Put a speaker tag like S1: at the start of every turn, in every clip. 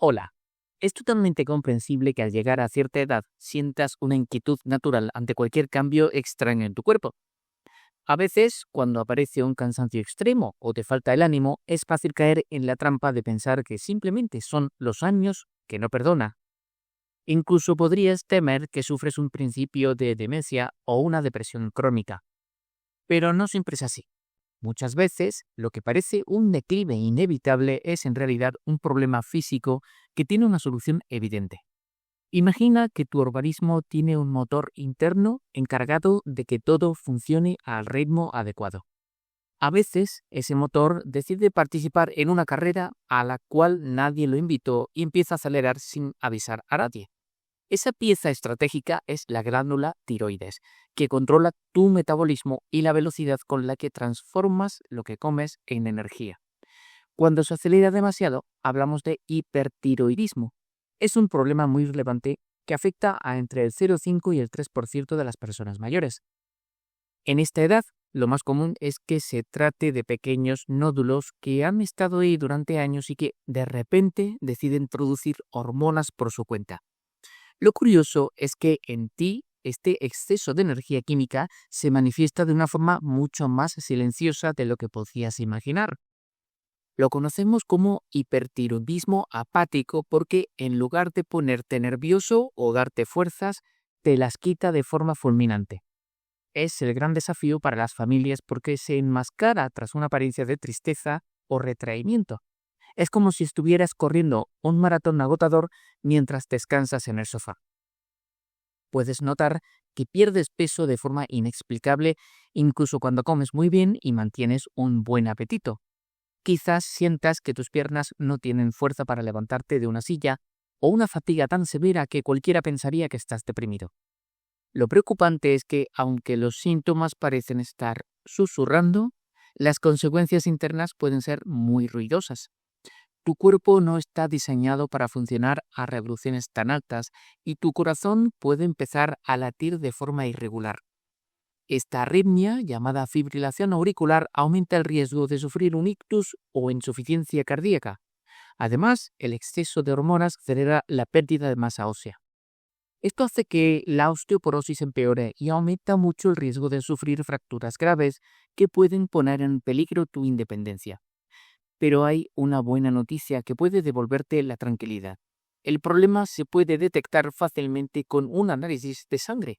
S1: Hola, es totalmente comprensible que al llegar a cierta edad sientas una inquietud natural ante cualquier cambio extraño en tu cuerpo. A veces, cuando aparece un cansancio extremo o te falta el ánimo, es fácil caer en la trampa de pensar que simplemente son los años que no perdona. Incluso podrías temer que sufres un principio de demencia o una depresión crónica. Pero no siempre es así. Muchas veces, lo que parece un declive inevitable es en realidad un problema físico que tiene una solución evidente. Imagina que tu organismo tiene un motor interno encargado de que todo funcione al ritmo adecuado. A veces, ese motor decide participar en una carrera a la cual nadie lo invitó y empieza a acelerar sin avisar a nadie. Esa pieza estratégica es la glándula tiroides, que controla tu metabolismo y la velocidad con la que transformas lo que comes en energía. Cuando se acelera demasiado, hablamos de hipertiroidismo. Es un problema muy relevante que afecta a entre el 0,5 y el 3% de las personas mayores. En esta edad, lo más común es que se trate de pequeños nódulos que han estado ahí durante años y que de repente deciden producir hormonas por su cuenta. Lo curioso es que en ti este exceso de energía química se manifiesta de una forma mucho más silenciosa de lo que podías imaginar. Lo conocemos como hipertiroidismo apático porque en lugar de ponerte nervioso o darte fuerzas, te las quita de forma fulminante. Es el gran desafío para las familias porque se enmascara tras una apariencia de tristeza o retraimiento. Es como si estuvieras corriendo un maratón agotador mientras descansas en el sofá. Puedes notar que pierdes peso de forma inexplicable incluso cuando comes muy bien y mantienes un buen apetito. Quizás sientas que tus piernas no tienen fuerza para levantarte de una silla o una fatiga tan severa que cualquiera pensaría que estás deprimido. Lo preocupante es que, aunque los síntomas parecen estar susurrando, las consecuencias internas pueden ser muy ruidosas. Tu cuerpo no está diseñado para funcionar a revoluciones tan altas y tu corazón puede empezar a latir de forma irregular. Esta arritmia, llamada fibrilación auricular, aumenta el riesgo de sufrir un ictus o insuficiencia cardíaca. Además, el exceso de hormonas acelera la pérdida de masa ósea. Esto hace que la osteoporosis empeore y aumenta mucho el riesgo de sufrir fracturas graves que pueden poner en peligro tu independencia. Pero hay una buena noticia que puede devolverte la tranquilidad. El problema se puede detectar fácilmente con un análisis de sangre.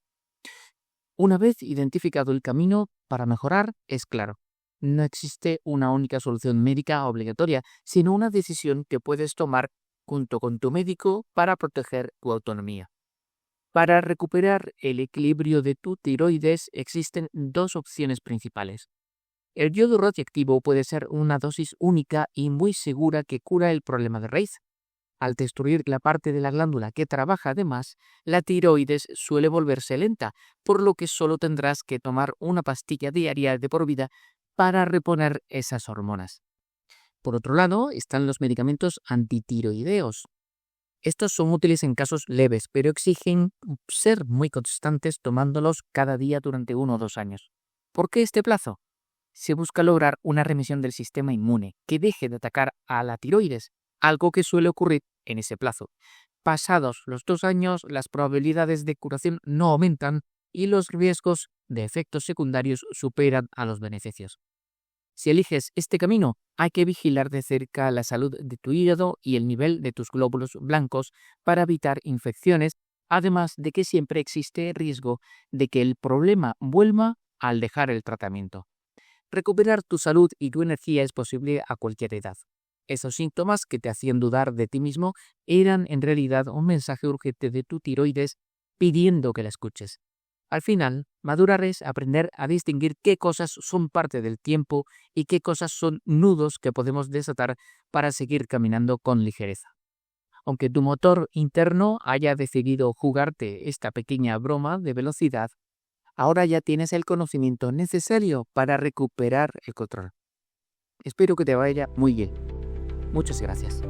S1: Una vez identificado el camino para mejorar, es claro. No existe una única solución médica obligatoria, sino una decisión que puedes tomar junto con tu médico para proteger tu autonomía. Para recuperar el equilibrio de tu tiroides existen dos opciones principales. El yodo radioactivo puede ser una dosis única y muy segura que cura el problema de raíz. Al destruir la parte de la glándula que trabaja además, la tiroides suele volverse lenta, por lo que solo tendrás que tomar una pastilla diaria de por vida para reponer esas hormonas. Por otro lado, están los medicamentos antitiroideos. Estos son útiles en casos leves, pero exigen ser muy constantes tomándolos cada día durante 1 o 2 años. ¿Por qué este plazo? Se busca lograr una remisión del sistema inmune que deje de atacar a la tiroides, algo que suele ocurrir en ese plazo. Pasados los 2 años, las probabilidades de curación no aumentan y los riesgos de efectos secundarios superan a los beneficios. Si eliges este camino, hay que vigilar de cerca la salud de tu hígado y el nivel de tus glóbulos blancos para evitar infecciones, además de que siempre existe riesgo de que el problema vuelva al dejar el tratamiento. Recuperar tu salud y tu energía es posible a cualquier edad. Esos síntomas que te hacían dudar de ti mismo eran en realidad un mensaje urgente de tu tiroides pidiendo que la escuches. Al final, madurar es aprender a distinguir qué cosas son parte del tiempo y qué cosas son nudos que podemos desatar para seguir caminando con ligereza. Aunque tu motor interno haya decidido jugarte esta pequeña broma de velocidad, ahora ya tienes el conocimiento necesario para recuperar el control. Espero que te vaya muy bien. Muchas gracias.